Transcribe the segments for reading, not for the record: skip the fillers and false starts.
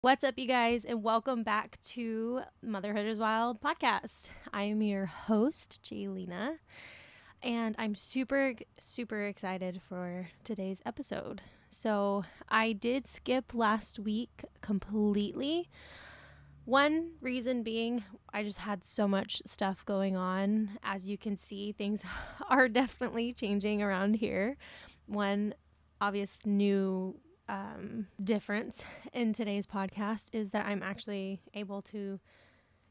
What's up, you guys, and welcome back to Motherhood is Wild podcast. I am your host, Jaylena, and I'm super excited for today's episode. So, I did skip last week completely. One reason being, I just had so much stuff going on. As you can see, things are definitely changing around here. One obvious new difference in today's podcast is that I'm actually able to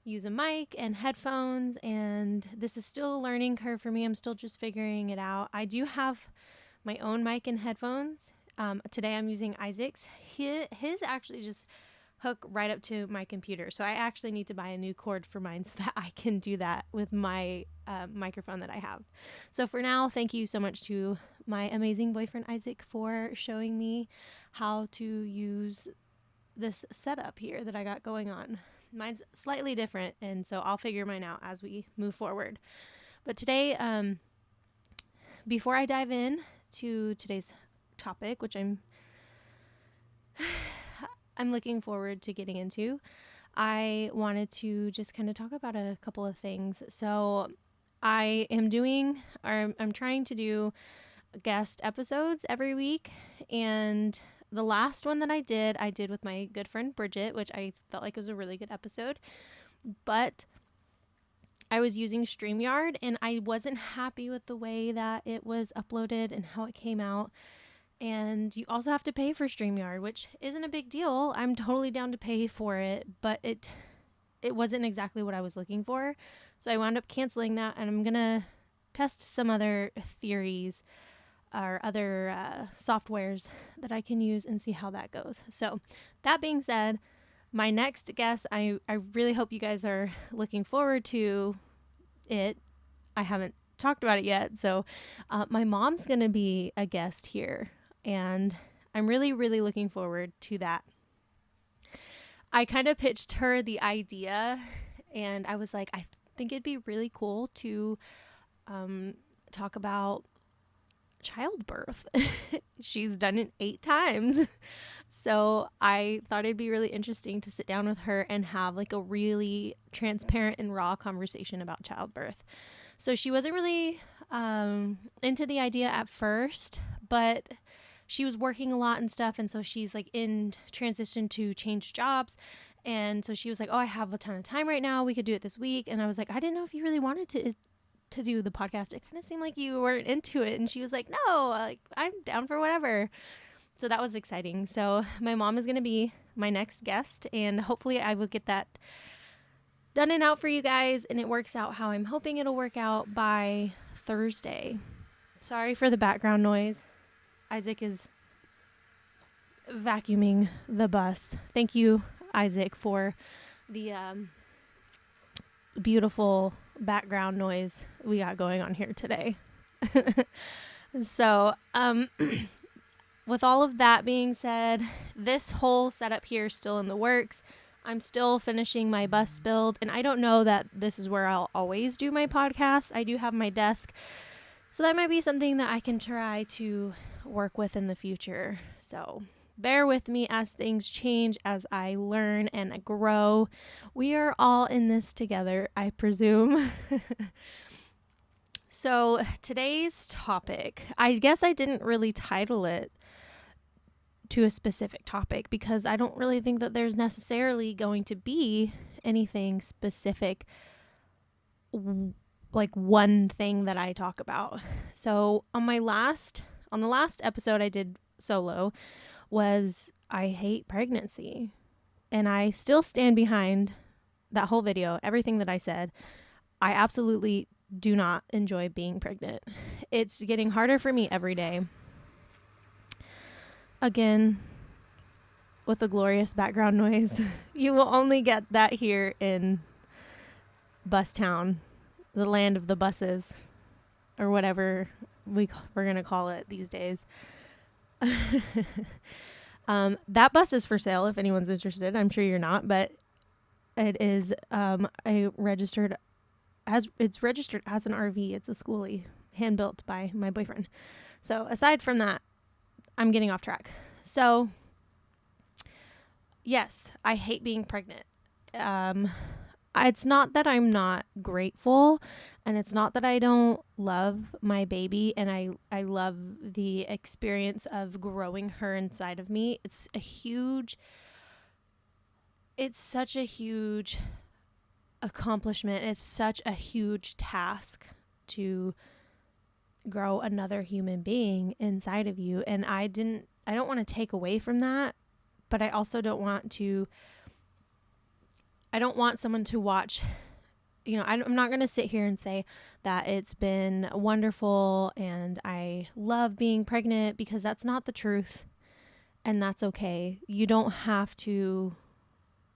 use a mic and headphones, and this is still a learning curve for me. I'm still just figuring it out. I do have my own mic and headphones. Today I'm using Isaac's. His actually just hook right up to my computer, so I actually need to buy a new cord for mine so that I can do that with my microphone that I have. So for now, thank you so much to my amazing boyfriend Isaac for showing me how to use this setup here that I got going on. Mine's slightly different, and so I'll figure mine out as we move forward. But today, before I dive in to today's topic, which I'm looking forward to getting into, I wanted to just kind of talk about a couple of things. So I'm trying to do guest episodes every week, and the last one that I did with my good friend Bridget, which I felt like was a really good episode, but I was using StreamYard and I wasn't happy with the way that it was uploaded and how it came out. And you also have to pay for StreamYard, which isn't a big deal. I'm totally down to pay for it, but it wasn't exactly what I was looking for. So I wound up canceling that, and I'm going to test some other theories or other softwares that I can use and see how that goes. So that being said, my next guest, I really hope you guys are looking forward to it. I haven't talked about it yet. So my mom's going to be a guest here, and I'm really looking forward to that. I kind of pitched her the idea, and I was like, I think it'd be really cool to talk about childbirth. She's done it 8 times. So I thought it'd be really interesting to sit down with her and have like a really transparent and raw conversation about childbirth. So she wasn't really into the idea at first, but she was working a lot and stuff, and so she's like in transition to change jobs. And so she was like, oh, I have a ton of time right now, we could do it this week. And I was like, I didn't know if you really wanted to do the podcast. It kind of seemed like you weren't into it. And she was like, no, like, I'm down for whatever. So that was exciting. So my mom is going to be my next guest, and hopefully I will get that done and out for you guys, and it works out how I'm hoping it'll work out by Thursday. Sorry for the background noise. Isaac is vacuuming the bus. Thank you, Isaac, for the beautiful background noise we got going on here today. So, with all of that being said, this whole setup here is still in the works. I'm still finishing my bus build, and I don't know that this is where I'll always do my podcast. I do have my desk, so that might be something that I can try to work with in the future. So bear with me as things change, as I learn and grow. We are all in this together, I presume. So today's topic, I guess I didn't really title it to a specific topic because I don't really think that there's necessarily going to be anything specific, like one thing that I talk about. So on the last episode I did solo was I hate pregnancy, and I still stand behind that whole video, everything that I said. I absolutely do not enjoy being pregnant. It's getting harder for me every day. Again, with the glorious background noise. You will only get that here in Bus Town, the land of the buses, or whatever we're going to call it these days. That bus is for sale if anyone's interested. I'm sure you're not, but it is registered as an RV. It's a schoolie, hand built by my boyfriend. So aside from that, I'm getting off track. So yes, I hate being pregnant. Um, it's not that I'm not grateful, and it's not that I don't love my baby, and I love the experience of growing her inside of me. It's such a huge accomplishment. It's such a huge task to grow another human being inside of you, and I don't want to take away from that, but I also I don't want someone to watch. I'm not going to sit here and say that it's been wonderful and I love being pregnant, because that's not the truth, and that's okay. You don't have to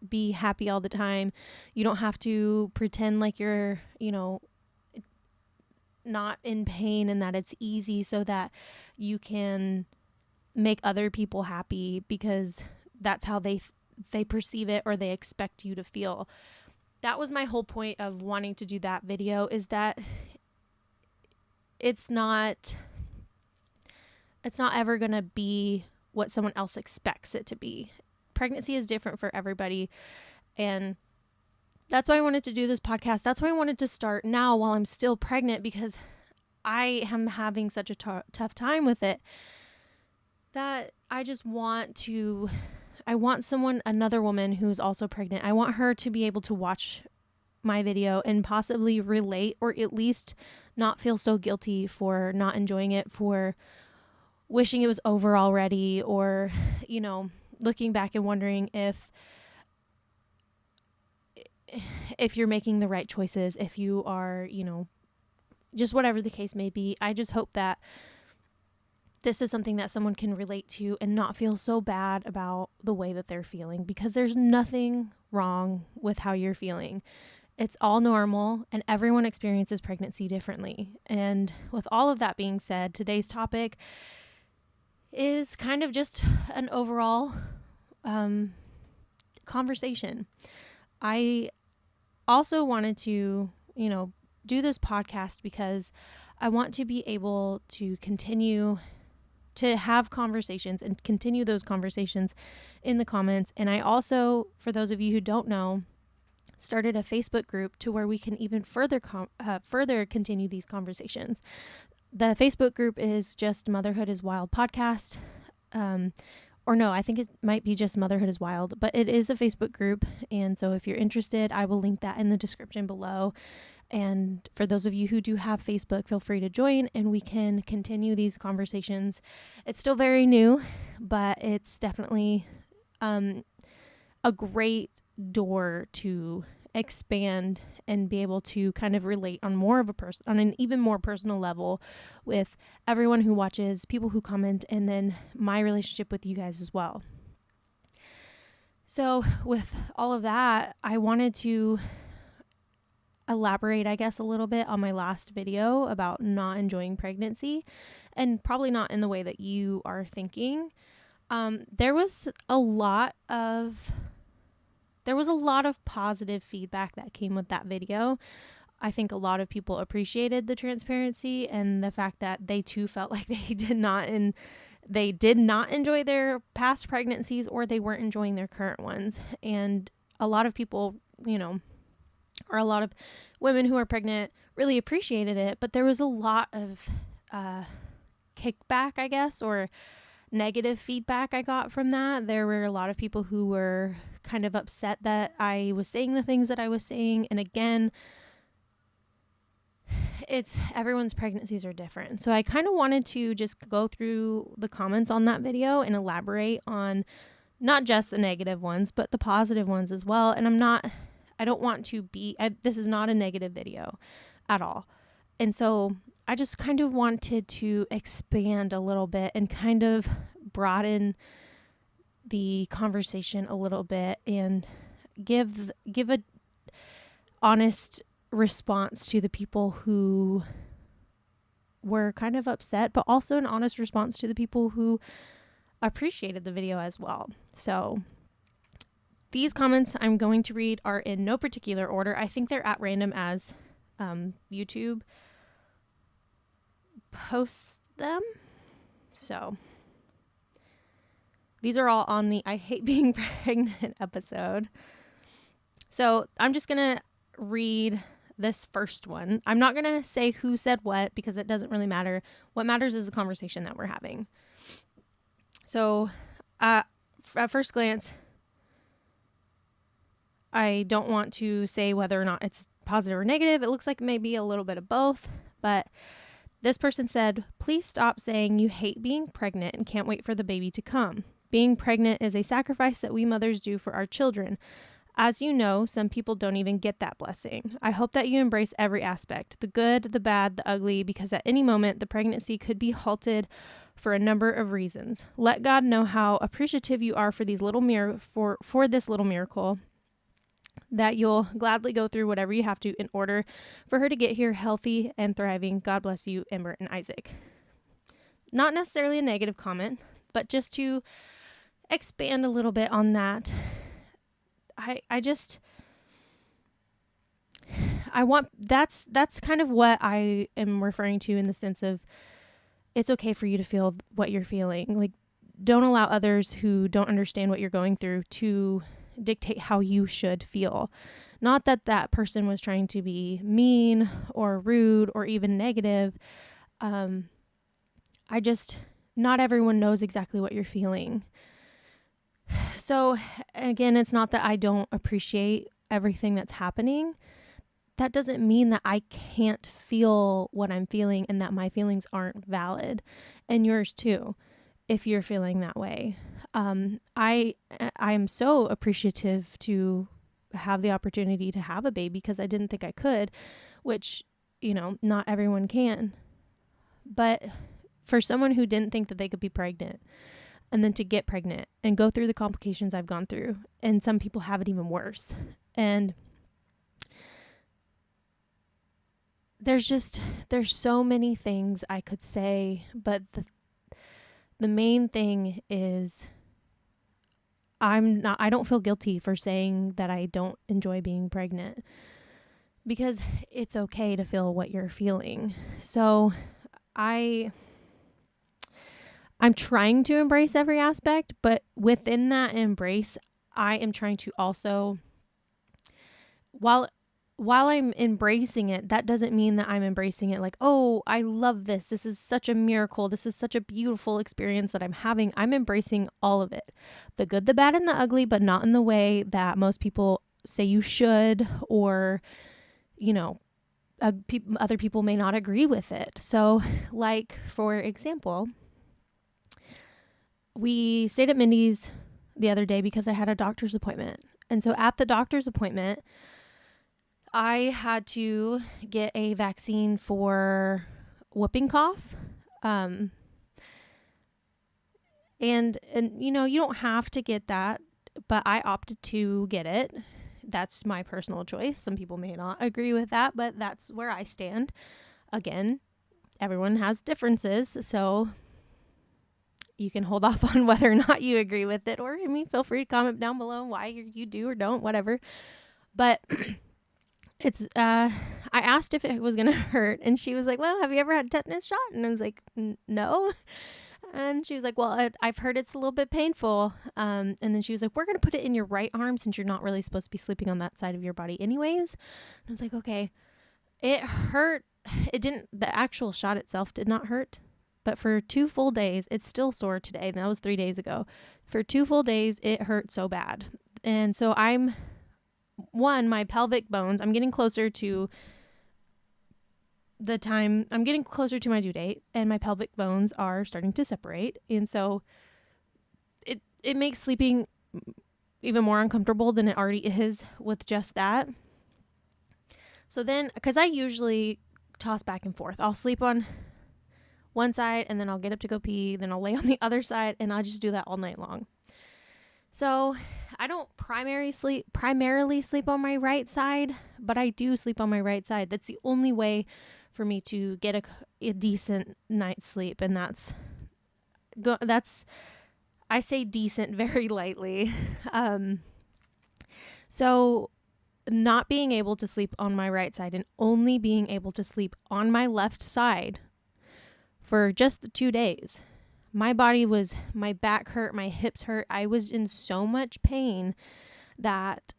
be happy all the time. You don't have to pretend like you're, not in pain and that it's easy so that you can make other people happy, because that's how they perceive it, or they expect you to feel. That was my whole point of wanting to do that video, is that it's not ever going to be what someone else expects it to be. Pregnancy is different for everybody, and that's why I wanted to do this podcast. That's why I wanted to start now while I'm still pregnant, because I am having such a tough time with it, that I just want another woman who's also pregnant. I want her to be able to watch my video and possibly relate, or at least not feel so guilty for not enjoying it, for wishing it was over already, or, looking back and wondering if you're making the right choices, if you are, just whatever the case may be. I just hope that this is something that someone can relate to and not feel so bad about the way that they're feeling, because there's nothing wrong with how you're feeling. It's all normal, and everyone experiences pregnancy differently. And with all of that being said, today's topic is kind of just an overall conversation. I also wanted to, do this podcast because I want to be able to continue to have conversations and continue those conversations in the comments. And I also, for those of you who don't know, started a Facebook group to where we can even further continue these conversations. The Facebook group is just Motherhood is Wild podcast. Or no, I think it might be just Motherhood is Wild, but it is a Facebook group. And so if you're interested, I will link that in the description below. And for those of you who do have Facebook, feel free to join and we can continue these conversations. It's still very new, but it's definitely a great door to expand and be able to kind of relate on on an even more personal level with everyone who watches, people who comment, and then my relationship with you guys as well. So with all of that, I wanted to elaborate, I guess, a little bit on my last video about not enjoying pregnancy, and probably not in the way that you are thinking. There was a lot of positive feedback that came with that video. I think a lot of people appreciated the transparency and the fact that they too felt like they did not enjoy their past pregnancies, or they weren't enjoying their current ones. And a lot of people, or a lot of women who are pregnant really appreciated it, but there was a lot of kickback, I guess, or negative feedback I got from that. There were a lot of people who were kind of upset that I was saying the things that I was saying. And again, everyone's pregnancies are different. So I kind of wanted to just go through the comments on that video and elaborate on not just the negative ones, but the positive ones as well. And this is not a negative video at all. And so I just kind of wanted to expand a little bit and kind of broaden the conversation a little bit and give a honest response to the people who were kind of upset, but also an honest response to the people who appreciated the video as well. So these comments I'm going to read are in no particular order. I think they're at random as YouTube posts them. So These are all on the I Hate Being Pregnant episode. So I'm just going to read this first one. I'm not going to say who said what because it doesn't really matter. What matters is the conversation that we're having. So at first glance, I don't want to say whether or not it's positive or negative. It looks like maybe a little bit of both, but this person said, please stop saying you hate being pregnant and can't wait for the baby to come. Being pregnant is a sacrifice that we mothers do for our children. As you know, some people don't even get that blessing. I hope that you embrace every aspect, the good, the bad, the ugly, because at any moment, the pregnancy could be halted for a number of reasons. Let God know how appreciative you are for these little for this little miracle, that you'll gladly go through whatever you have to in order for her to get here healthy and thriving. God bless you, Amber and Isaac. Not necessarily a negative comment, but just to expand a little bit on that. That's kind of what I am referring to in the sense of it's okay for you to feel what you're feeling. Like, don't allow others who don't understand what you're going through to dictate how you should feel. Not that that person was trying to be mean or rude or even negative. Not everyone knows exactly what you're feeling. So again, it's not that I don't appreciate everything that's happening. That doesn't mean that I can't feel what I'm feeling and that my feelings aren't valid, and yours too, if you're feeling that way. I am so appreciative to have the opportunity to have a baby because I didn't think I could, which, not everyone can. But for someone who didn't think that they could be pregnant, and then to get pregnant and go through the complications I've gone through, and some people have it even worse. And there's so many things I could say, but the main thing is I don't feel guilty for saying that I don't enjoy being pregnant, because it's okay to feel what you're feeling. So I'm trying to embrace every aspect, but within that embrace, I am trying to also, while I'm embracing it, that doesn't mean that I'm embracing it like, oh, I love this. This is such a miracle. This is such a beautiful experience that I'm having. I'm embracing all of it. The good, the bad, and the ugly, but not in the way that most people say you should, or, other people may not agree with it. So, like, for example, we stayed at Mindy's the other day because I had a doctor's appointment. And so at the doctor's appointment, I had to get a vaccine for whooping cough. And you don't have to get that, but I opted to get it. That's my personal choice. Some people may not agree with that, but that's where I stand. Again, everyone has differences, so you can hold off on whether or not you agree with it, or feel free to comment down below why you do or don't, whatever. But it's I asked if it was gonna hurt, and she was like, well, have you ever had a tetanus shot? And I was like, no. And she was like, well, I've heard it's a little bit painful. And then she was like, we're gonna put it in your right arm since you're not really supposed to be sleeping on that side of your body anyways. And I was like, okay. It hurt. The actual shot itself did not hurt. But for 2 full days, it's still sore today. And that was 3 days ago. For 2 full days, it hurt so bad. And so my pelvic bones, I'm getting closer to my due date, and my pelvic bones are starting to separate. And so it makes sleeping even more uncomfortable than it already is with just that. So then, because I usually toss back and forth, I'll sleep on one side and then I'll get up to go pee, then I'll lay on the other side, and I'll just do that all night long. So I don't primarily sleep on my right side, but I do sleep on my right side. That's the only way for me to get a decent night's sleep, and that's I say decent very lightly. So not being able to sleep on my right side and only being able to sleep on my left side for just the 2 days, my back hurt, my hips hurt. I was in so much pain that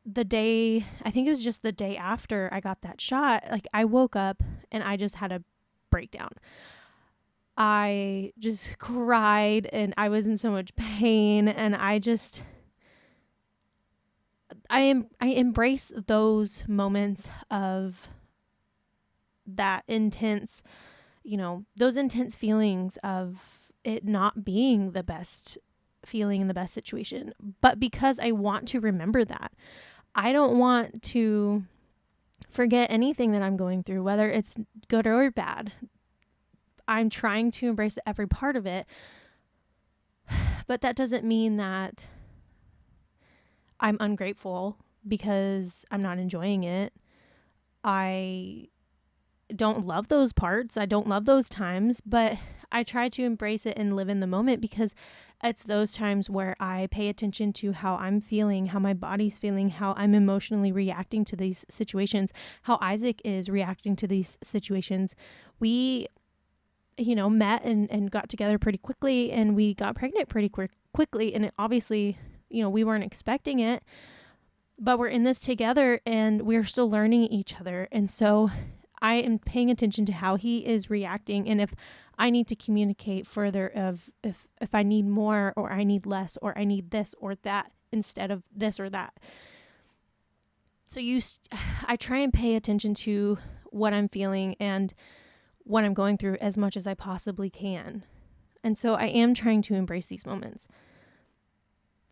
I think it was just the day after I got that shot, like I woke up and I just had a breakdown. I just cried and I was in so much pain, and I embrace those moments of that intense, those intense feelings of it not being the best feeling in the best situation. But because I want to remember that, I don't want to forget anything that I'm going through, whether it's good or bad. I'm trying to embrace every part of it. But that doesn't mean that I'm ungrateful because I'm not enjoying it. I don't love those parts. I don't love those times, but I try to embrace it and live in the moment, because it's those times where I pay attention to how I'm feeling, how my body's feeling, how I'm emotionally reacting to these situations, how Isaac is reacting to these situations. We, met and got together pretty quickly, and we got pregnant pretty quickly. And it obviously, we weren't expecting it, but we're in this together and we're still learning each other. And so I am paying attention to how he is reacting, and if I need to communicate further of if I need more or I need less or I need this or that instead of this or that. So I try and pay attention to what I'm feeling and what I'm going through as much as I possibly can. And so I am trying to embrace these moments.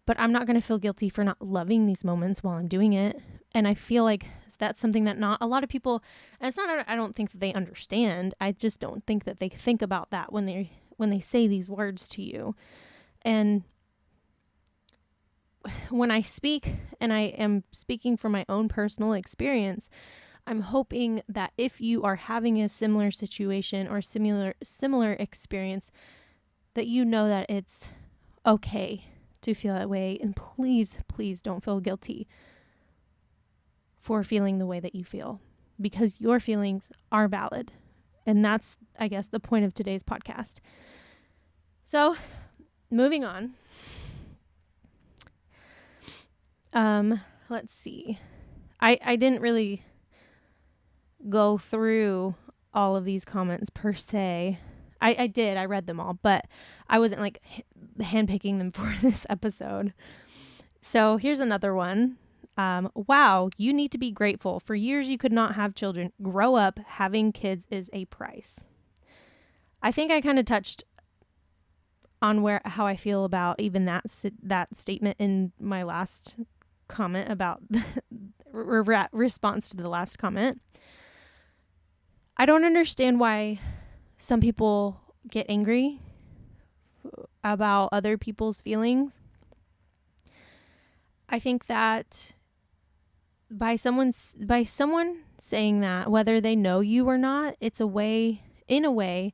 But I'm not going to feel guilty for not loving these moments while I'm doing it. And I feel like that's something that not a lot of people, and it's not, I don't think that they understand. I just don't think that they think about that when they say these words to you. And when I speak, and I am speaking from my own personal experience, I'm hoping that if you are having a similar situation or similar experience, that you know that it's okay to feel that way. And please don't feel guilty for feeling the way that you feel, because your feelings are valid. And that's, I guess, the point of today's podcast. So moving on. Let's see. I didn't really go through all of these comments per se. I did. I read them all, but I wasn't like handpicking them for this episode. So here's another one. Wow, you need to be grateful. For years you could not have children. Grow up. Having kids is a price. I think I kind of touched on how I feel about even that statement in my last comment about the response to the last comment. I don't understand why some people get angry about other people's feelings. I think that by someone saying that, whether they know you or not, it's in a way,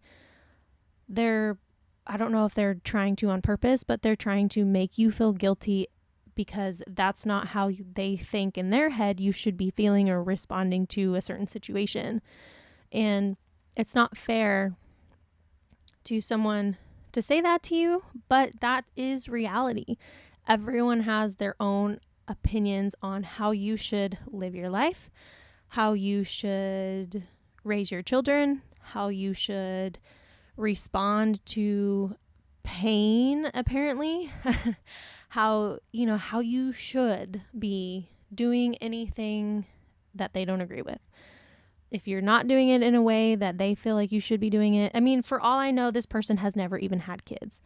I don't know if they're trying to on purpose, but they're trying to make you feel guilty, because that's not how they think in their head you should be feeling or responding to a certain situation. And it's not fair to someone to say that to you, but that is reality. Everyone has their own opinions on how you should live your life, how you should raise your children, how you should respond to pain, apparently, how you should be doing anything that they don't agree with. If you're not doing it in a way that they feel like you should be doing it, I mean, for all I know, this person has never even had kids.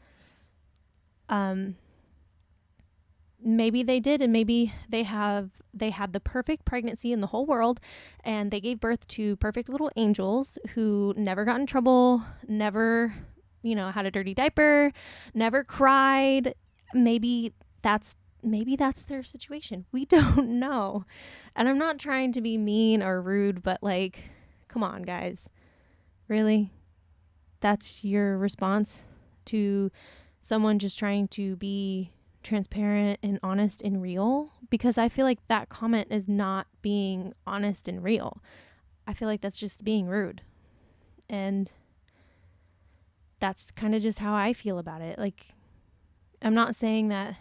Maybe they did, and maybe they had the perfect pregnancy in the whole world, and they gave birth to perfect little angels who never got in trouble, never, had a dirty diaper, never cried. Maybe that's their situation. We don't know. And I'm not trying to be mean or rude, but like, come on, guys. Really? That's your response to someone just trying to be transparent and honest and real? Because I feel like that comment is not being honest and real. I feel like that's just being rude. And that's kind of just how I feel about it. Like, I'm not saying that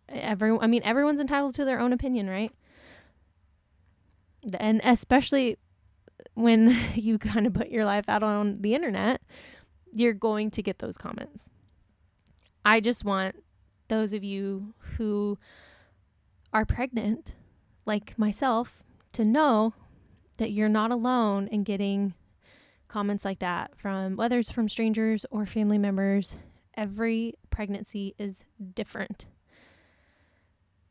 everyone's entitled to their own opinion, right? And especially when you kind of put your life out on the internet, you're going to get those comments. I just want those of you who are pregnant, like myself, to know that you're not alone in getting comments like that from, whether it's from strangers or family members. Every pregnancy is different,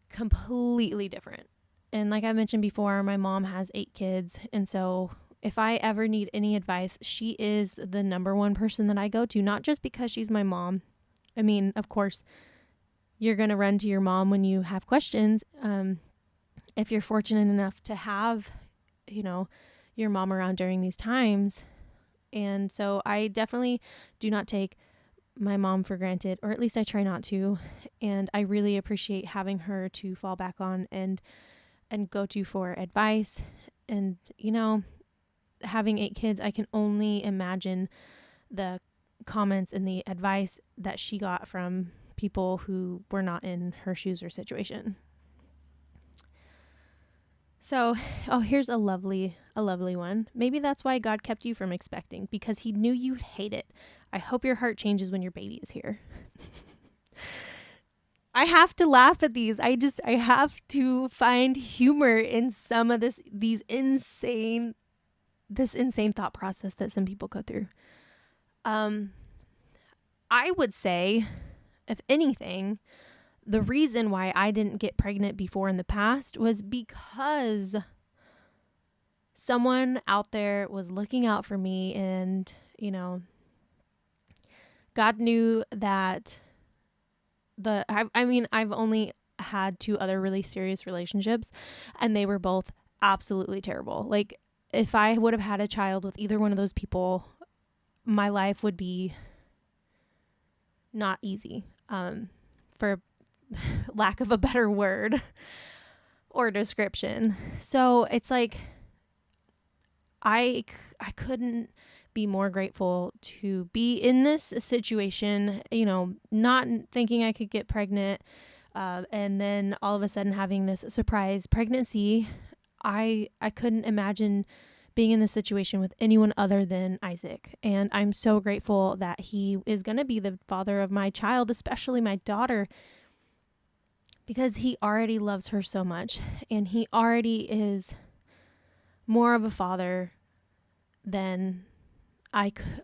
completely different. And like I mentioned before, my mom has 8 kids. And so if I ever need any advice, she is the number one person that I go to, not just because she's my mom. I mean, of course, you're going to run to your mom when you have questions. If you're fortunate enough to have, your mom around during these times. And so I definitely do not take my mom for granted, or at least I try not to. And I really appreciate having her to fall back on and go to for advice. And, having 8 kids, I can only imagine the comments and the advice that she got from people who were not in her shoes or situation. So, here's a lovely one. Maybe that's why God kept you from expecting, because he knew you'd hate it. I hope your heart changes when your baby is here. I have to laugh at these. I have to find humor in some of this insane thought process that some people go through. I would say, if anything, the reason why I didn't get pregnant before in the past was because someone out there was looking out for me, and, God knew that I've only had 2 other really serious relationships, and they were both absolutely terrible. Like, if I would have had a child with either one of those people, my life would be not easy, for lack of a better word or description. So it's like, I couldn't be more grateful to be in this situation, not thinking I could get pregnant, and then all of a sudden having this surprise pregnancy. I couldn't imagine being in this situation with anyone other than Isaac. And I'm so grateful that he is going to be the father of my child, especially my daughter, because he already loves her so much, and he already is more of a father than I could.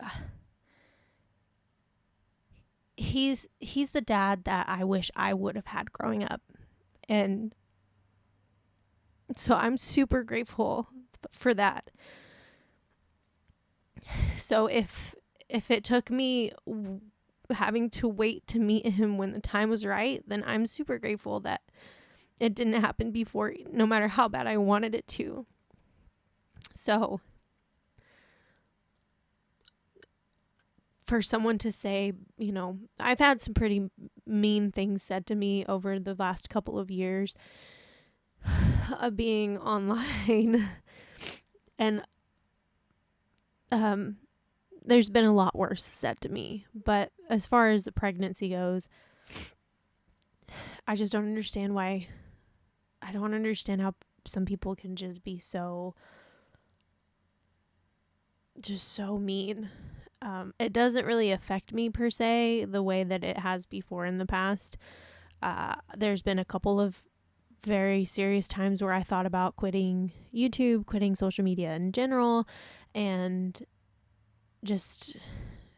He's the dad that I wish I would have had growing up. And so I'm super grateful for that. So if it took me having to wait to meet him when the time was right, then I'm super grateful that it didn't happen before, no matter how bad I wanted it to. So for someone to say, I've had some pretty mean things said to me over the last couple of years of being online. And there's been a lot worse said to me. But as far as the pregnancy goes, I just don't understand why. I don't understand how some people can just be so mean. It doesn't really affect me per se the way that it has before in the past. There's been a couple of very serious times where I thought about quitting YouTube, quitting social media in general, and just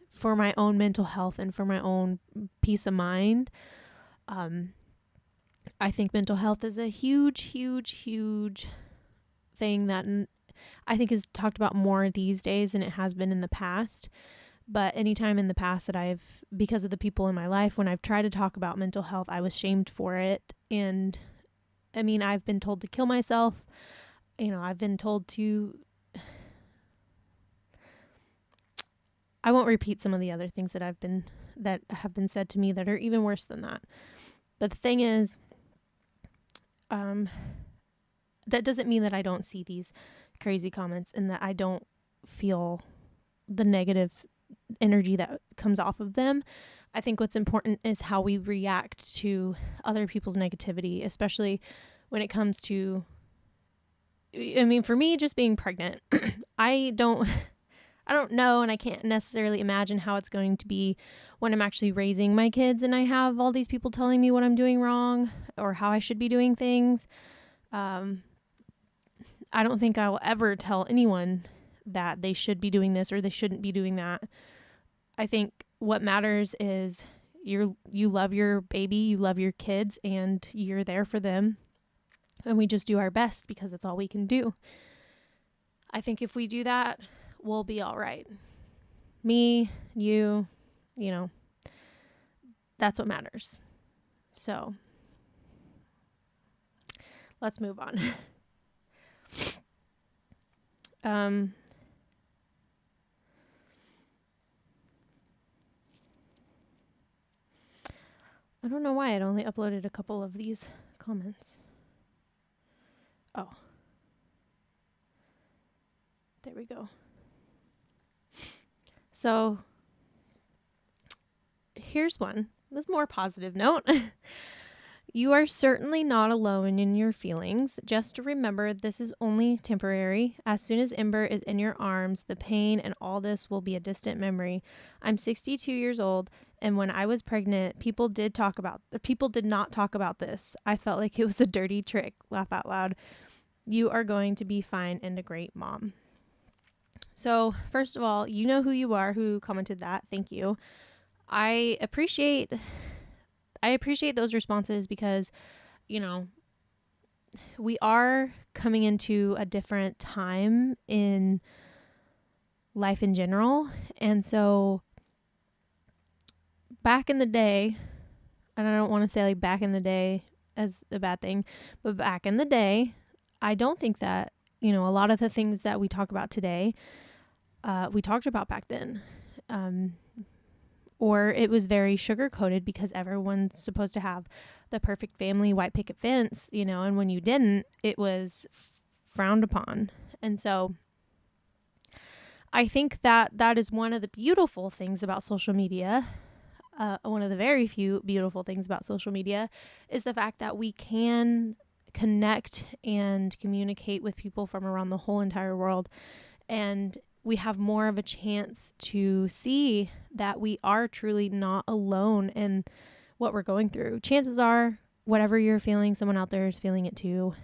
for my own mental health and for my own peace of mind. I think mental health is a huge, huge, huge thing that I think is talked about more these days than it has been in the past. But anytime in the past that because of the people in my life, when I've tried to talk about mental health, I was shamed for it. And I've been told to kill myself. I've been told to, I won't repeat some of the other things that have been said to me that are even worse than that. But the thing is, that doesn't mean that I don't see these crazy comments and that I don't feel the negative energy that comes off of them. I think what's important is how we react to other people's negativity, especially when it comes to, I mean, for me, just being pregnant, I don't know, and I can't necessarily imagine how it's going to be when I'm actually raising my kids and I have all these people telling me what I'm doing wrong or how I should be doing things. I don't think I will ever tell anyone that they should be doing this or they shouldn't be doing that. I think what matters is you love your baby, you love your kids, and you're there for them. And we just do our best because that's all we can do. I think if we do that, we'll be all right. Me, you know, that's what matters. So let's move on. I don't know why it only uploaded a couple of these comments. Oh, there we go. So here's one. This more positive note. You are certainly not alone in your feelings. Just remember this is only temporary. As soon as Ember is in your arms, the pain and all this will be a distant memory. I'm 62 years old, and when I was pregnant, people did not talk about this. I felt like it was a dirty trick. Laugh out loud. You are going to be fine and a great mom. So, first of all, you know who you are, who commented that. Thank you. I appreciate those responses because, we are coming into a different time in life in general. And so back in the day, and I don't want to say like back in the day as a bad thing, but back in the day, I don't think that, a lot of the things that we talk about today, we talked about back then. Or it was very sugar-coated because everyone's supposed to have the perfect family white picket fence, and when you didn't, it was frowned upon. And so I think that is one of the beautiful things about social media. One of the very few beautiful things about social media is the fact that we can connect and communicate with people from around the whole entire world. And we have more of a chance to see that we are truly not alone in what we're going through. Chances are, whatever you're feeling, someone out there is feeling it too.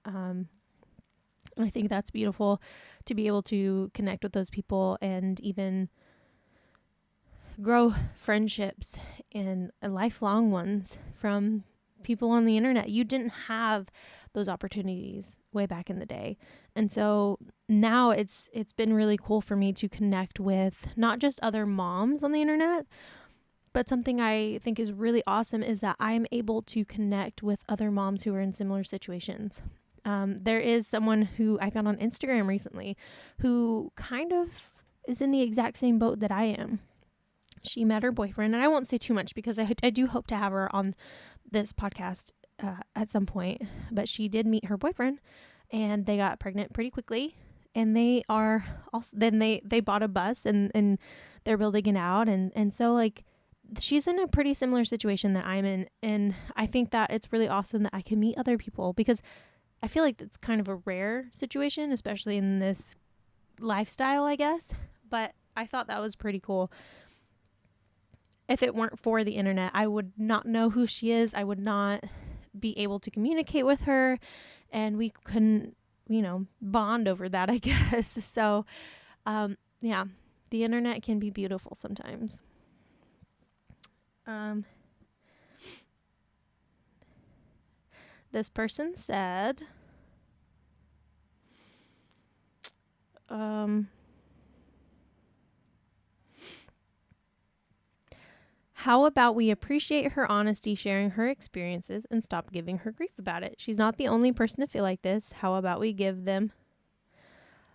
I think that's beautiful to be able to connect with those people and even grow friendships and lifelong ones from people on the internet. You didn't have those opportunities way back in the day. And so now it's been really cool for me to connect with not just other moms on the internet, but something I think is really awesome is that I'm able to connect with other moms who are in similar situations. There is someone who I found on Instagram recently who kind of is in the exact same boat that I am. She met her boyfriend, and I won't say too much because I do hope to have her on this podcast at some point, but she did meet her boyfriend and they got pregnant pretty quickly, and they are also, then they bought a bus and they're building it out. And so like she's in a pretty similar situation that I'm in. And I think that it's really awesome that I can meet other people because I feel like it's kind of a rare situation, especially in this lifestyle, I guess. But I thought that was pretty cool. If it weren't for the internet, I would not know who she is. I would not be able to communicate with her, and we couldn't, bond over that, I guess. So, yeah, the internet can be beautiful sometimes. This person said, how about we appreciate her honesty, sharing her experiences, and stop giving her grief about it? She's not the only person to feel like this. How about we give them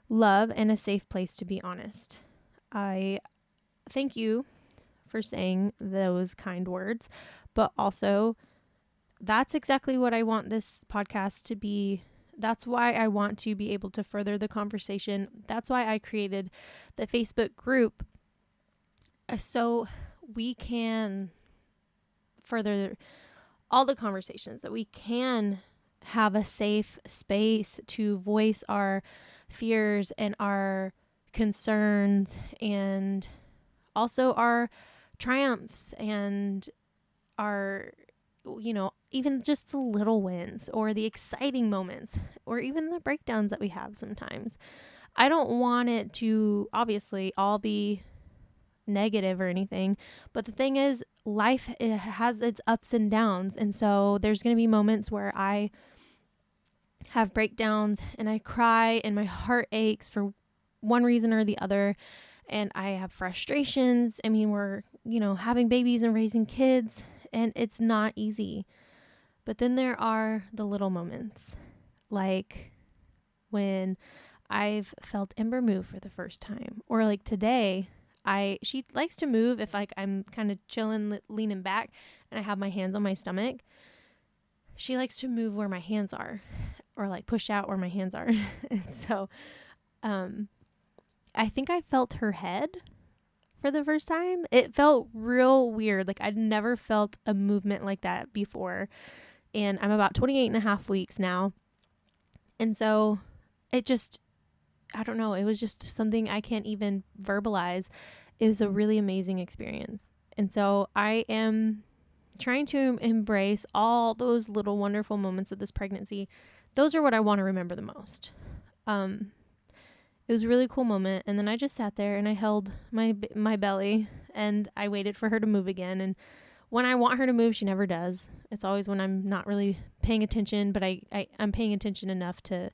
love and a safe place to be honest? I thank you for saying those kind words, but also that's exactly what I want this podcast to be. That's why I want to be able to further the conversation. That's why I created the Facebook group So we can further all the conversations, that we can have a safe space to voice our fears and our concerns, and also our triumphs, and our, even just the little wins or the exciting moments, or even the breakdowns that we have sometimes. I don't want it to obviously all be negative or anything, but the thing is, life, it has its ups and downs, and so there's going to be moments where I have breakdowns and I cry and my heart aches for one reason or the other, and I have frustrations. I mean, we're, having babies and raising kids, and it's not easy. But then there are the little moments, like when I've felt Ember move for the first time, or like today, she likes to move if like I'm kind of chilling, leaning back, and I have my hands on my stomach. She likes to move where my hands are, or like push out where my hands are. And so, I think I felt her head for the first time. It felt real weird. Like I'd never felt a movement like that before. And I'm about 28 and a half weeks now. And so it just, I don't know, it was just something I can't even verbalize. It was a really amazing experience. And so I am trying to embrace all those little wonderful moments of this pregnancy. Those are what I want to remember the most. It was a really cool moment. And then I just sat there and I held my belly and I waited for her to move again. And when I want her to move, she never does. It's always when I'm not really paying attention, but I'm paying attention enough to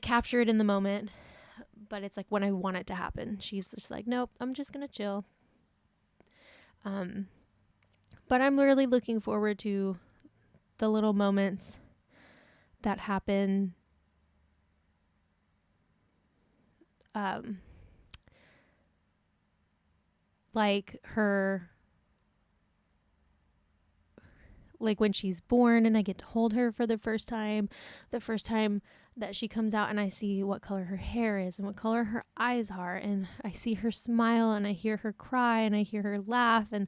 capture it in the moment. But it's like when I want it to happen, she's just like, nope, I'm just going to chill. But I'm really looking forward to the little moments that happen. Like her, like when she's born and I get to hold her for the first time that she comes out and I see what color her hair is and what color her eyes are, and I see her smile and I hear her cry and I hear her laugh, and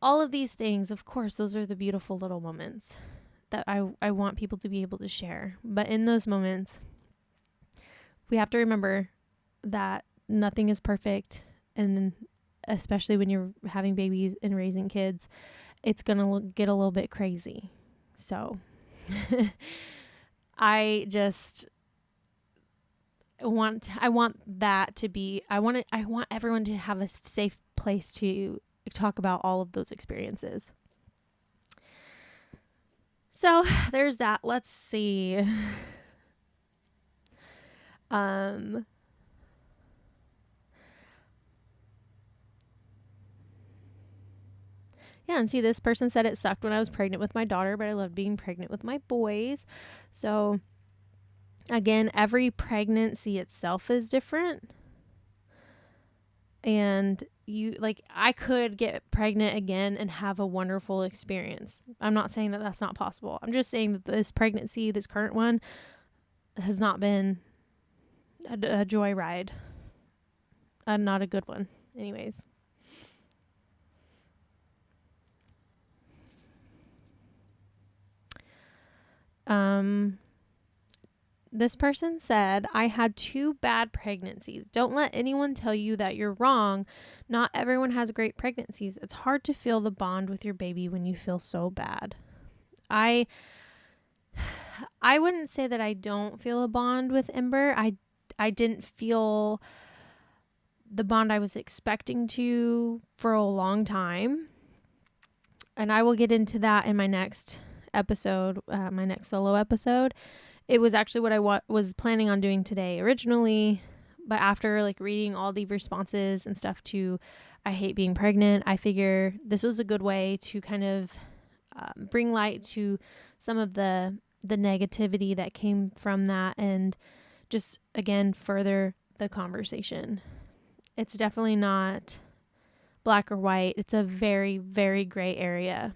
all of these things. Of course, those are the beautiful little moments that I want people to be able to share. But in those moments, we have to remember that nothing is perfect, and especially when you're having babies and raising kids, it's going to get a little bit crazy. So I want that to be, I want everyone to have a safe place to talk about all of those experiences. So there's that. Let's see. Yeah, and see, this person said it sucked when I was pregnant with my daughter, but I loved being pregnant with my boys. So, again, every pregnancy itself is different. And I could get pregnant again and have a wonderful experience. I'm not saying that that's not possible. I'm just saying that this pregnancy, this current one, has not been a joyride. Not a good one. Anyways. This person said, I had 2 bad pregnancies. Don't let anyone tell you that you're wrong. Not everyone has great pregnancies. It's hard to feel the bond with your baby when you feel so bad. I wouldn't say that I don't feel a bond with Ember. I didn't feel the bond I was expecting to for a long time. And I will get into that in my next episode, my next solo episode. It was actually what I was planning on doing today originally, but after reading all the responses and stuff to I hate being pregnant, I figure this was a good way to kind of bring light to some of the negativity that came from that, and just again further the conversation. It's definitely not black or white. It's a very, very gray area.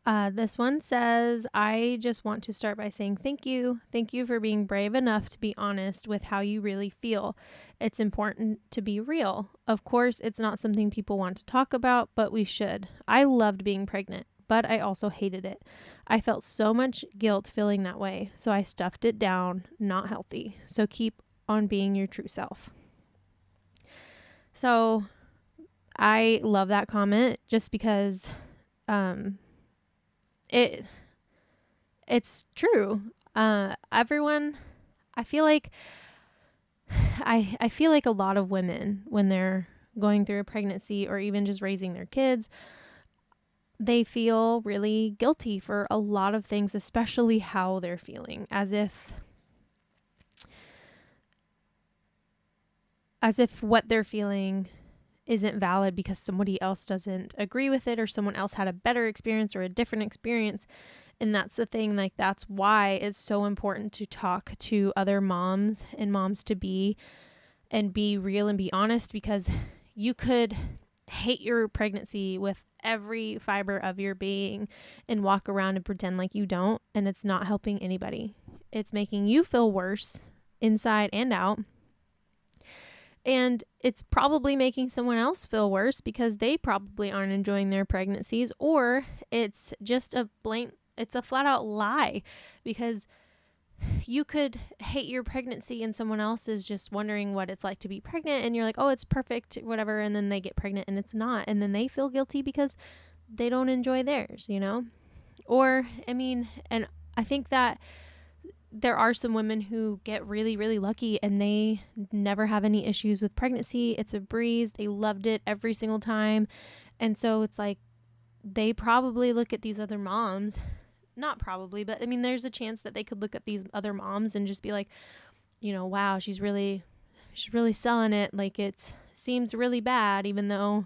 This one says, I just want to start by saying thank you. Thank you for being brave enough to be honest with how you really feel. It's important to be real. Of course, it's not something people want to talk about, but we should. I loved being pregnant, but I also hated it. I felt so much guilt feeling that way, so I stuffed it down. Not healthy. So keep on being your true self. So I love that comment just because it's true. Everyone, I feel like I feel like a lot of women, when they're going through a pregnancy or even just raising their kids, they feel really guilty for a lot of things, especially how they're feeling, as if what they're feeling isn't valid because somebody else doesn't agree with it, or someone else had a better experience or a different experience. And that's the thing, like, that's why it's so important to talk to other moms and moms to be, and be real and be honest, because you could hate your pregnancy with every fiber of your being and walk around and pretend like you don't, and it's not helping anybody. It's making you feel worse inside and out. And it's probably making someone else feel worse because they probably aren't enjoying their pregnancies, or it's just it's a flat out lie, because you could hate your pregnancy and someone else is just wondering what it's like to be pregnant, and you're like, oh, it's perfect, whatever. And then they get pregnant and it's not. And then they feel guilty because they don't enjoy theirs, Or, and I think that there are some women who get really, really lucky and they never have any issues with pregnancy. It's a breeze. They loved it every single time. And so it's like, they probably look at these other moms, not probably, but there's a chance that they could look at these other moms and just be like, wow, she's really selling it. Like, it seems really bad, even though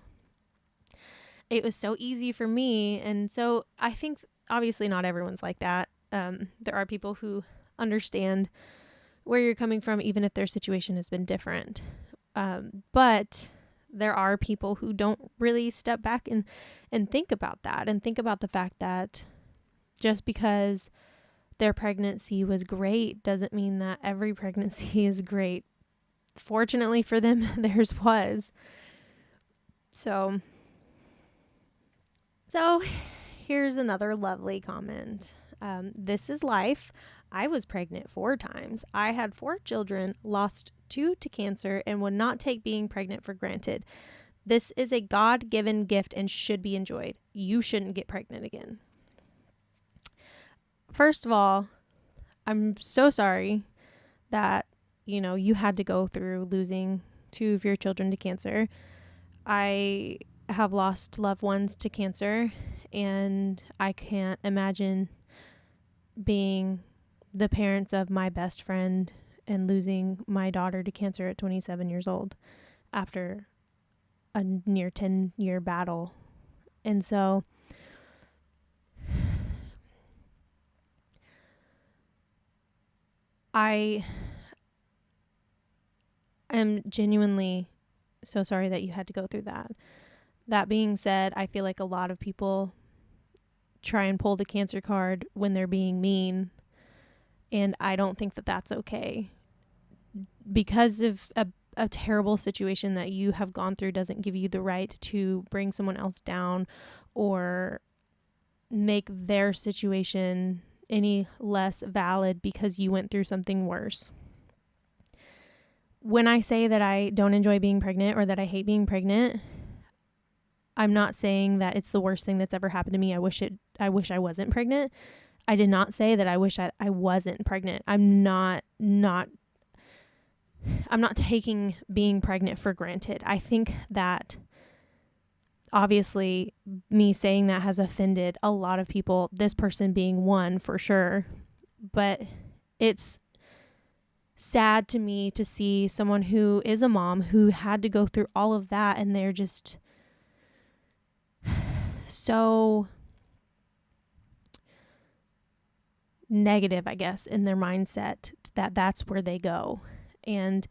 it was so easy for me. And so I think obviously not everyone's like that. There are people who understand where you're coming from, even if their situation has been different. But there are people who don't really step back and think about that, and think about the fact that just because their pregnancy was great doesn't mean that every pregnancy is great. Fortunately for them, theirs was. So here's another lovely comment. This is life. I was pregnant 4 times. I had 4 children, lost 2 to cancer, and would not take being pregnant for granted. This is a God-given gift and should be enjoyed. You shouldn't get pregnant again. First of all, I'm so sorry that, you had to go through losing 2 of your children to cancer. I have lost loved ones to cancer, and I can't imagine being the parents of my best friend and losing my daughter to cancer at 27 years old after a near 10-year battle. And so I am genuinely so sorry that you had to go through that. That being said, I feel like a lot of people try and pull the cancer card when they're being mean, and I don't think that that's okay. Because of a terrible situation that you have gone through doesn't give you the right to bring someone else down or make their situation any less valid because you went through something worse. When I say that I don't enjoy being pregnant or that I hate being pregnant, I'm not saying that it's the worst thing that's ever happened to me. I wish I wasn't pregnant. I did not say that I wish I wasn't pregnant. I'm not taking being pregnant for granted. I think that obviously me saying that has offended a lot of people, this person being one for sure. But it's sad to me to see someone who is a mom who had to go through all of that, and they're just so negative, I guess, in their mindset that that's where they go. And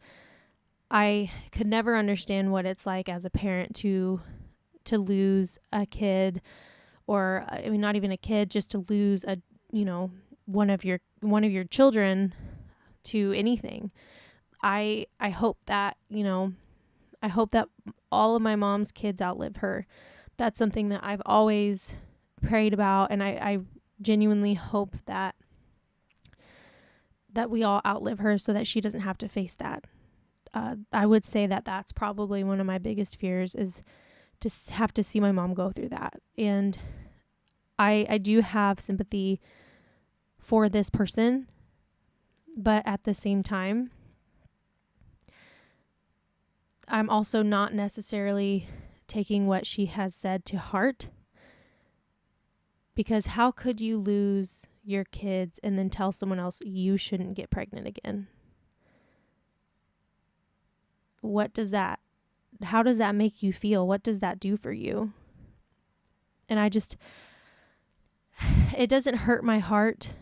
I could never understand what it's like as a parent to lose a kid or I mean, not even a kid, just to lose a, you know, one of your children to anything. I hope that, you know, I hope that all of my mom's kids outlive her. That's something that I've always prayed about, and I genuinely hope that we all outlive her so that she doesn't have to face that. I would say that that's probably one of my biggest fears, is to have to see my mom go through that. And I do have sympathy for this person, but at the same time, I'm also not necessarily taking what she has said to heart, because how could you lose your kids and then tell someone else you shouldn't get pregnant again? How does that make you feel? What does that do for you? And it doesn't hurt my heart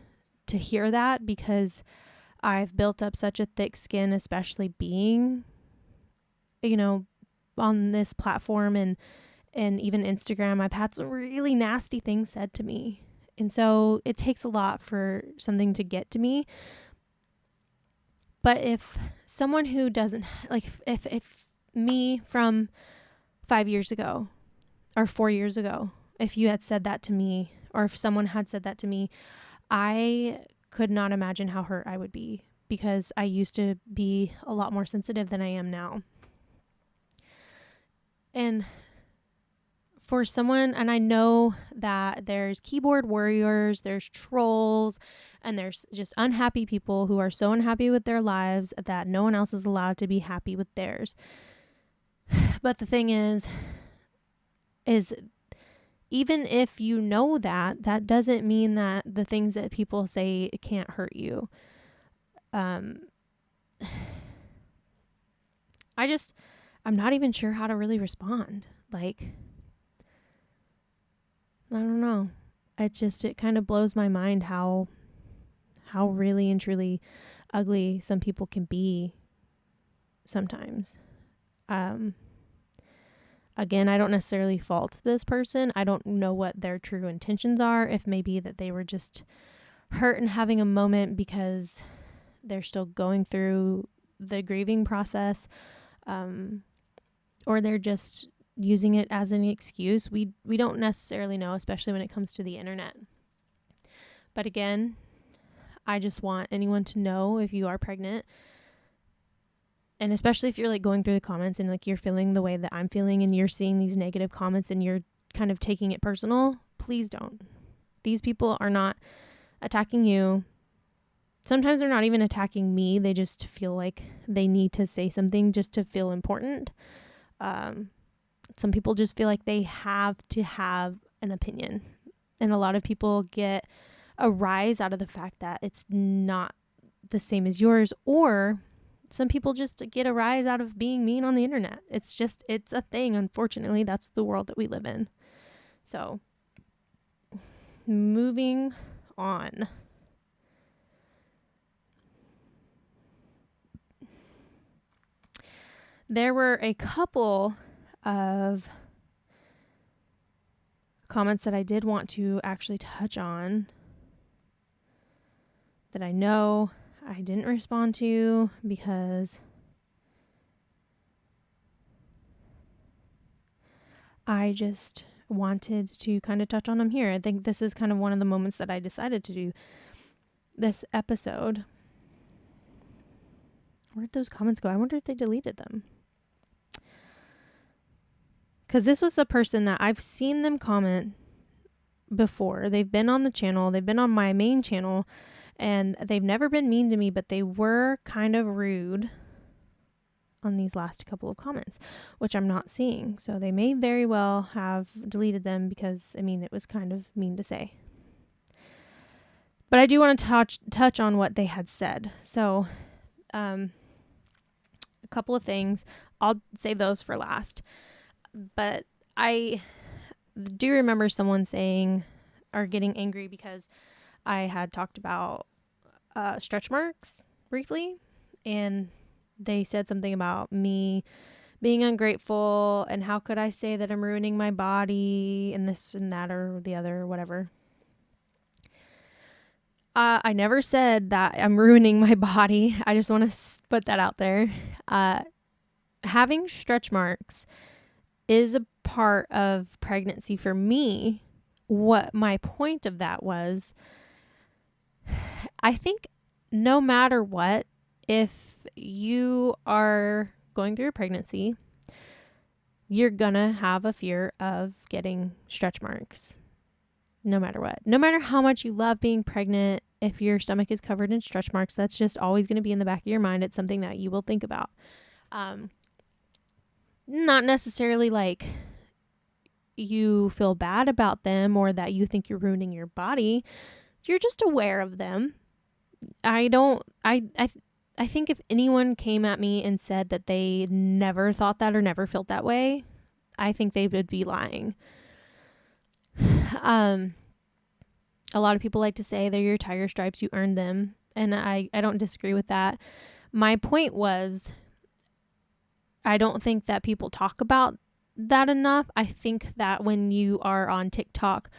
to hear that, because I've built up such a thick skin, especially being, you know, on this platform and even Instagram. I've had some really nasty things said to me. And so it takes a lot for something to get to me. But if someone who doesn't, like, if me from 5 years ago or 4 years ago, if you had said that to me, or if someone had said that to me, I could not imagine how hurt I would be, because I used to be a lot more sensitive than I am now. And for someone, and I know that there's keyboard warriors, there's trolls, and there's just unhappy people who are so unhappy with their lives that no one else is allowed to be happy with theirs. But the thing is even if you know that, that doesn't mean that the things that people say can't hurt you. I'm not even sure how to really respond. Like, I don't know. It kind of blows my mind how really and truly ugly some people can be sometimes. Again, I don't necessarily fault this person. I don't know what their true intentions are. If maybe that they were just hurt and having a moment because they're still going through the grieving process, or they're just using it as an excuse. We don't necessarily know, especially when it comes to the internet. But again, I just want anyone to know, if you are pregnant, and especially if you're like going through the comments and like you're feeling the way that I'm feeling and you're seeing these negative comments and you're kind of taking it personal, please don't. These people are not attacking you. Sometimes they're not even attacking me. They just feel like they need to say something just to feel important. Some people just feel like they have to have an opinion. And a lot of people get a rise out of the fact that it's not the same as yours, or some people just get a rise out of being mean on the internet. It's a thing. Unfortunately, that's the world that we live in. So, moving on. There were a couple of comments that I did want to actually touch on that I know I didn't respond to because I just wanted to kind of touch on them here. I think this is kind of one of the moments that I decided to do this episode. Where'd those comments go? I wonder if they deleted them. Because this was a person that I've seen them comment before. They've been on the channel. They've been on my main channel. And they've never been mean to me, but they were kind of rude on these last couple of comments, which I'm not seeing. So they may very well have deleted them because, I mean, it was kind of mean to say. But I do want to touch on what they had said. So a couple of things. I'll save those for last. But I do remember someone saying or getting angry because I had talked about stretch marks briefly, and they said something about me being ungrateful, and how could I say that I'm ruining my body and this and that or the other or whatever. I never said that I'm ruining my body. I just want to put that out there. Having stretch marks is a part of pregnancy for me. What my point of that was, I think no matter what, if you are going through a pregnancy, you're gonna have a fear of getting stretch marks. No matter what. No matter how much you love being pregnant, if your stomach is covered in stretch marks, that's just always going to be in the back of your mind. It's something that you will think about. Not necessarily like you feel bad about them or that you think you're ruining your body. You're just aware of them. I think if anyone came at me and said that they never thought that or never felt that way, I think they would be lying. A lot of people like to say they're your tiger stripes, you earned them. And I don't disagree with that. My point was, I don't think that people talk about that enough. I think that when you are on TikTok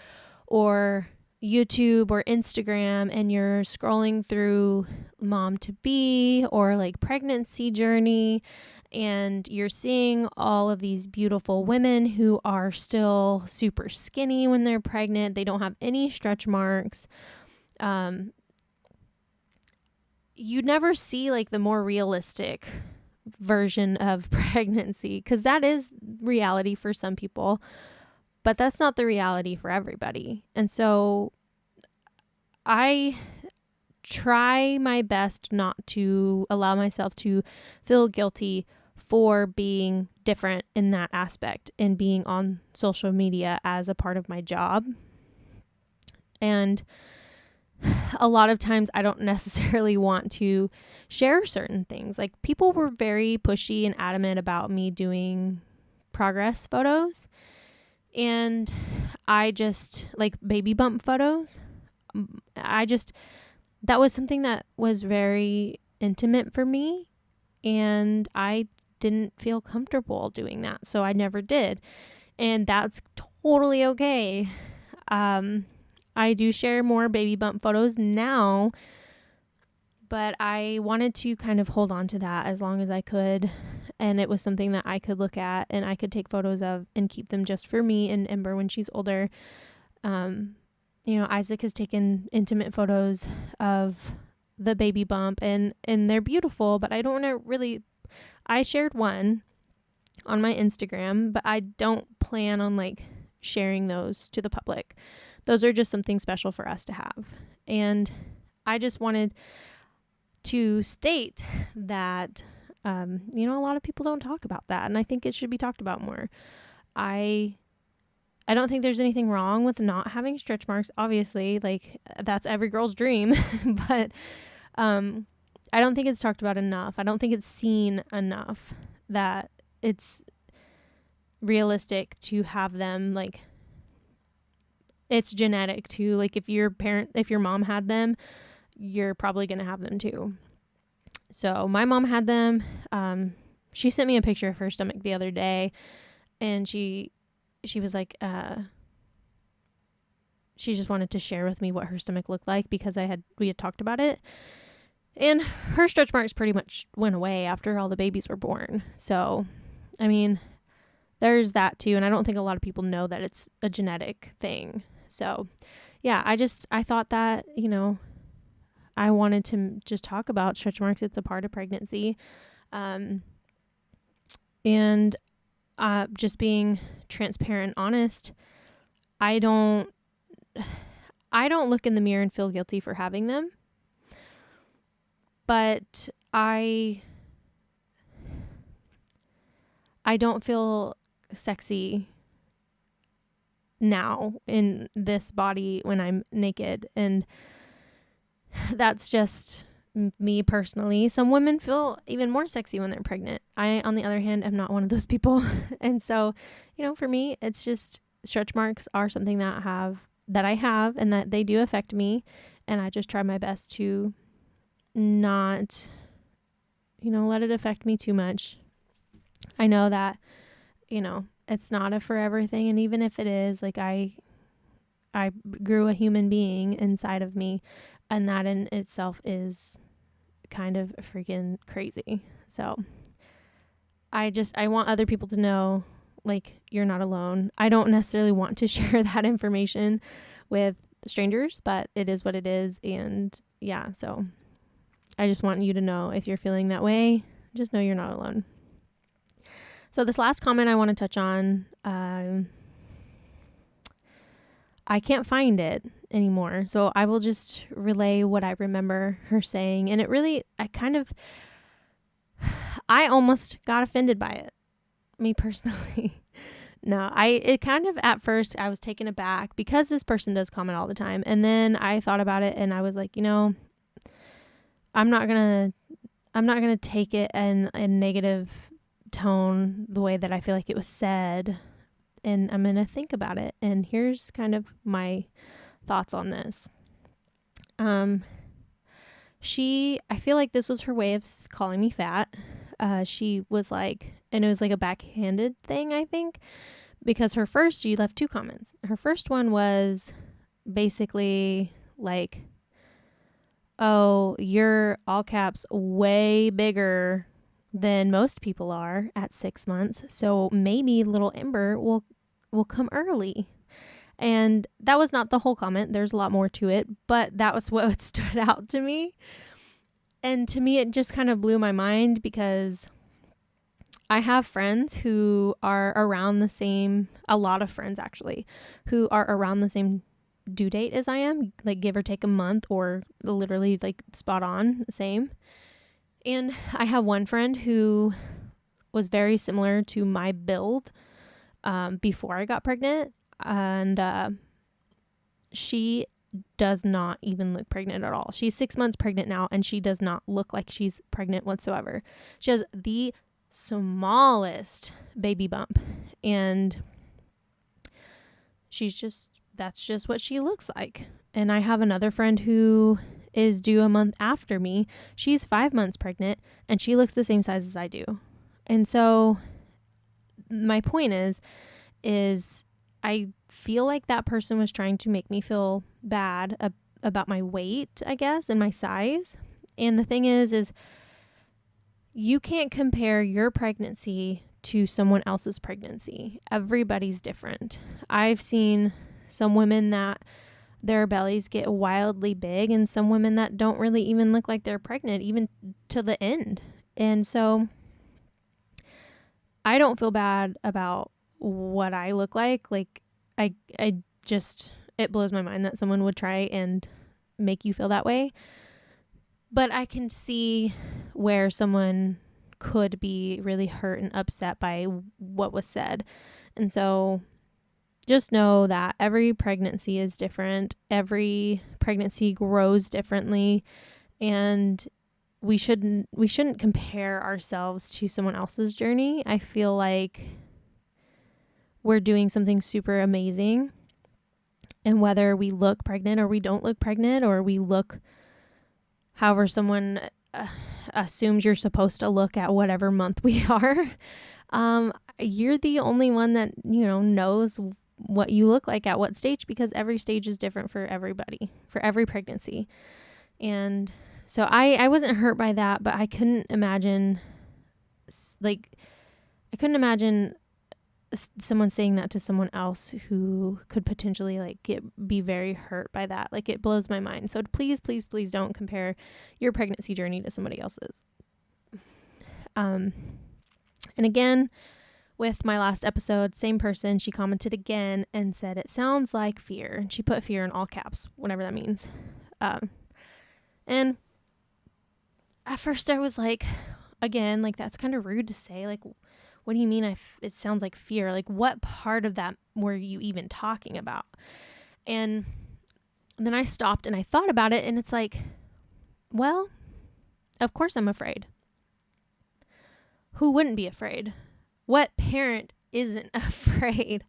or YouTube or Instagram and you're scrolling through mom to be or like pregnancy journey, and you're seeing all of these beautiful women who are still super skinny when they're pregnant, they don't have any stretch marks. You never see like the more realistic version of pregnancy, because that is reality for some people, but that's not the reality for everybody. And so I try my best not to allow myself to feel guilty for being different in that aspect and being on social media as a part of my job. And a lot of times I don't necessarily want to share certain things. Like, people were very pushy and adamant about me doing progress photos. And I just, like, baby bump photos. That was something that was very intimate for me. And I didn't feel comfortable doing that. So I never did. And that's totally okay. I do share more baby bump photos now, but I wanted to kind of hold on to that as long as I could. And it was something that I could look at and I could take photos of and keep them just for me and Ember when she's older. Isaac has taken intimate photos of the baby bump and they're beautiful, but I don't want to really, I shared one on my Instagram, but I don't plan on like sharing those to the public. Those are just something special for us to have. And I just wanted to state that, a lot of people don't talk about that. And I think it should be talked about more. I don't think there's anything wrong with not having stretch marks. Obviously, like, that's every girl's dream. But I don't think it's talked about enough. I don't think it's seen enough that it's realistic to have them, like, it's genetic too. Like, if your mom had them, you're probably going to have them too. So my mom had them. She sent me a picture of her stomach the other day, and she was like, she just wanted to share with me what her stomach looked like because we had talked about it. And her stretch marks pretty much went away after all the babies were born. So, I mean, there's that too. And I don't think a lot of people know that it's a genetic thing. So, yeah, I thought that, I wanted to just talk about stretch marks. It's a part of pregnancy. And just being transparent, honest, I don't look in the mirror and feel guilty for having them. But I don't feel sexy now in this body when I'm naked. And that's just me personally. Some women feel even more sexy when they're pregnant. I, on the other hand, am not one of those people. And so, for me, it's just stretch marks are something that I have and that they do affect me. And I just try my best to not, let it affect me too much. I know that, it's not a forever thing. And even if it is, like I grew a human being inside of me, and that in itself is kind of freaking crazy. So I want other people to know, like, you're not alone. I don't necessarily want to share that information with strangers, but it is what it is. And yeah, so I just want you to know, if you're feeling that way, just know you're not alone. So this last comment I want to touch on, I can't find it anymore. So I will just relay what I remember her saying. And it really, I almost got offended by it, me personally. No, at first I was taken aback because this person does comment all the time. And then I thought about it and I was like, I'm not going to take it in a negative tone the way that I feel like it was said. And I'm going to think about it. And here's kind of my thoughts on this. I feel like this was her way of calling me fat. She was like, and it was like a backhanded thing, I think, because she left 2 comments. Her first one was basically like, oh, you're, all caps, way bigger than most people are at 6 months. So maybe little Ember will come early. And that was not the whole comment. There's a lot more to it, but that was what stood out to me. And to me, it just kind of blew my mind because I have friends who are around the same, a lot of friends actually, who are around the same due date as I am, like give or take a month, or literally like spot on same. And I have one friend who was very similar to my build before I got pregnant. And she does not even look pregnant at all. She's 6 months pregnant now, and she does not look like she's pregnant whatsoever. She has the smallest baby bump, and that's just what she looks like. And I have another friend who is due a month after me. She's 5 months pregnant, and she looks the same size as I do. And so my point is I feel like that person was trying to make me feel bad about my weight, I guess, and my size. And the thing is you can't compare your pregnancy to someone else's pregnancy. Everybody's different. I've seen some women that their bellies get wildly big, and some women that don't really even look like they're pregnant, even to the end. And so I don't feel bad about what I look like. Like, I just, it blows my mind that someone would try and make you feel that way. But I can see where someone could be really hurt and upset by what was said. And so just know that every pregnancy is different. Every pregnancy grows differently, and we shouldn't compare ourselves to someone else's journey. I feel like we're doing something super amazing, and whether we look pregnant or we don't look pregnant, or we look however someone assumes you're supposed to look at whatever month we are, you're the only one that knows what you look like at what stage, because every stage is different for everybody, for every pregnancy. And so I wasn't hurt by that, but I couldn't imagine someone saying that to someone else who could potentially be very hurt by that. Like, it blows my mind. So please, please, please don't compare your pregnancy journey to somebody else's. And again, with my last episode, same person, she commented again and said, "It sounds like fear." And she put fear in all caps, whatever that means. And at first I was like, again, that's kind of rude to say. Like, what do you mean it sounds like fear? Like, what part of that were you even talking about? And then I stopped and I thought about it, and it's like, well, of course I'm afraid. Who wouldn't be afraid? What parent isn't afraid?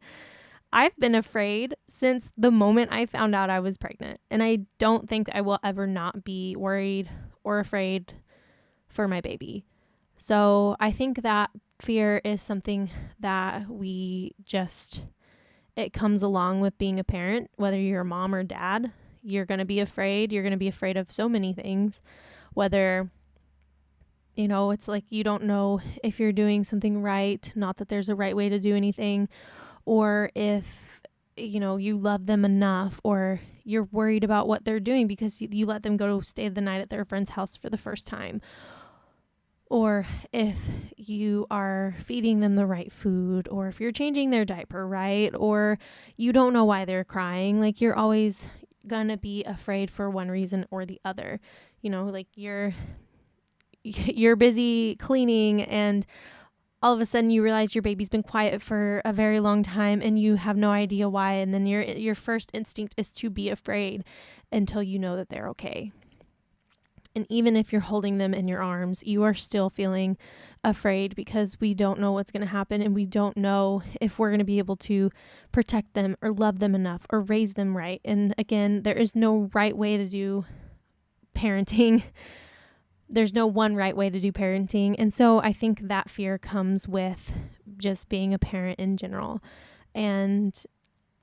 I've been afraid since the moment I found out I was pregnant, and I don't think I will ever not be worried or afraid for my baby. So I think that fear is something that it comes along with being a parent, whether you're a mom or dad. You're going to be afraid. You're going to be afraid of so many things, whether, it's like you don't know if you're doing something right, not that there's a right way to do anything, or if, you love them enough, or you're worried about what they're doing because you let them go stay the night at their friend's house for the first time, or if you are feeding them the right food, or if you're changing their diaper right, or you don't know why they're crying. Like, you're always gonna be afraid for one reason or the other. Like you're busy cleaning and all of a sudden you realize your baby's been quiet for a very long time and you have no idea why, and then your first instinct is to be afraid until you know that they're okay. And even if you're holding them in your arms, you are still feeling afraid because we don't know what's going to happen, and we don't know if we're going to be able to protect them or love them enough or raise them right. And again, there is no right way to do parenting. There's no one right way to do parenting. And so I think that fear comes with just being a parent in general. And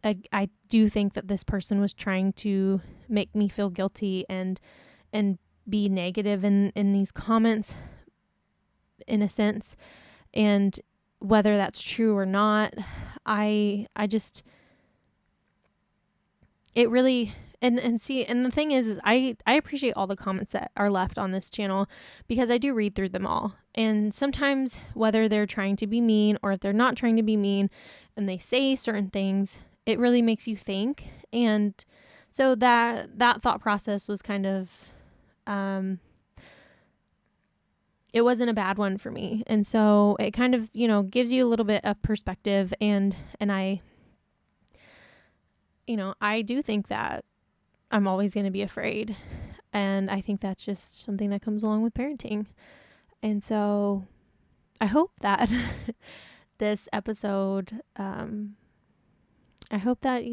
I do think that this person was trying to make me feel guilty and be negative in these comments, in a sense. And whether that's true or not, it really, and see, and the thing is I appreciate all the comments that are left on this channel, because I do read through them all. And sometimes, whether they're trying to be mean or if they're not trying to be mean and they say certain things, it really makes you think. And so that thought process was kind of, it wasn't a bad one for me. And so it kind of, gives you a little bit of perspective. And I do think that I'm always going to be afraid. And I think that's just something that comes along with parenting. And so I hope that this episode, I hope that,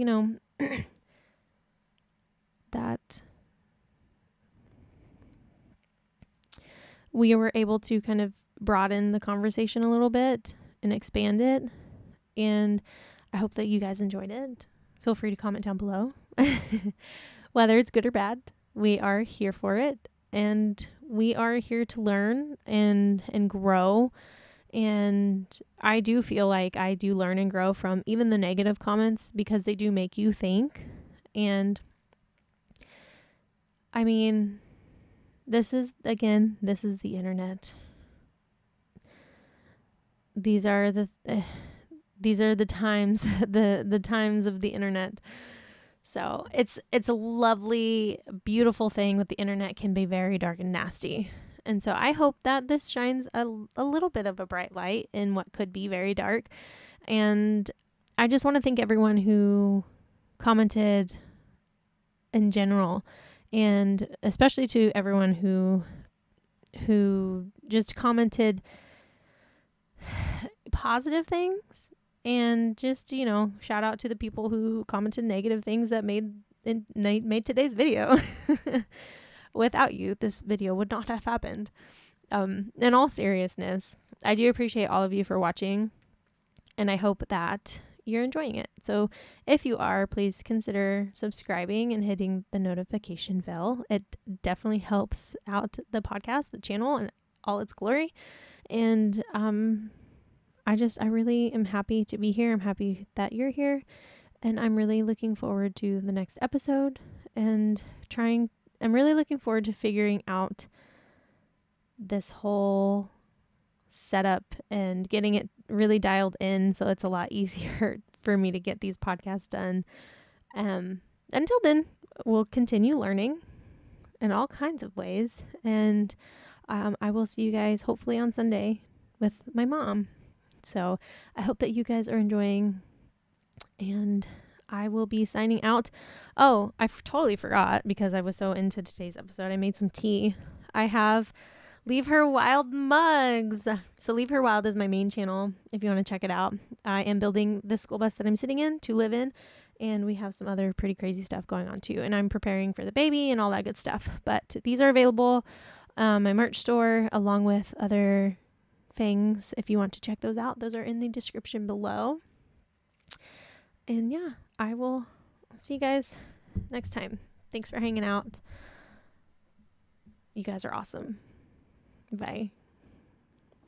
that we were able to kind of broaden the conversation a little bit and expand it. And I hope that you guys enjoyed it. Feel free to comment down below. Whether it's good or bad, we are here for it. And we are here to learn and grow. And I do feel like I do learn and grow from even the negative comments, because they do make you think. And I mean, this is the internet. These are the times, the times of the internet. So it's a lovely, beautiful thing, but the internet can be very dark and nasty. And so I hope that this shines a little bit of a bright light in what could be very dark. And I just want to thank everyone who commented in general, and especially to everyone who just commented positive things. And just, shout out to the people who commented negative things that made today's video. Without you, this video would not have happened. In all seriousness, I do appreciate all of you for watching, and I hope that you're enjoying it. So if you are, please consider subscribing and hitting the notification bell. It definitely helps out the podcast, the channel, and all its glory. And I really am happy to be here. I'm happy that you're here, and I'm really looking forward to the next episode, and I'm really looking forward to figuring out this whole setup and getting it really dialed in, so it's a lot easier for me to get these podcasts done. Until then, we'll continue learning in all kinds of ways, and I will see you guys hopefully on Sunday with my mom. So I hope that you guys are enjoying, and I will be signing out. Oh, I totally forgot, because I was so into today's episode. I made some tea. I have Leave Her Wild mugs. So Leave Her Wild is my main channel if you want to check it out. I am building the school bus that I'm sitting in to live in, and we have some other pretty crazy stuff going on too. And I'm preparing for the baby and all that good stuff. But these are available my merch store, along with other things. If you want to check those out, those are in the description below. And yeah, I will see you guys next time. Thanks for hanging out. You guys are awesome. Bye.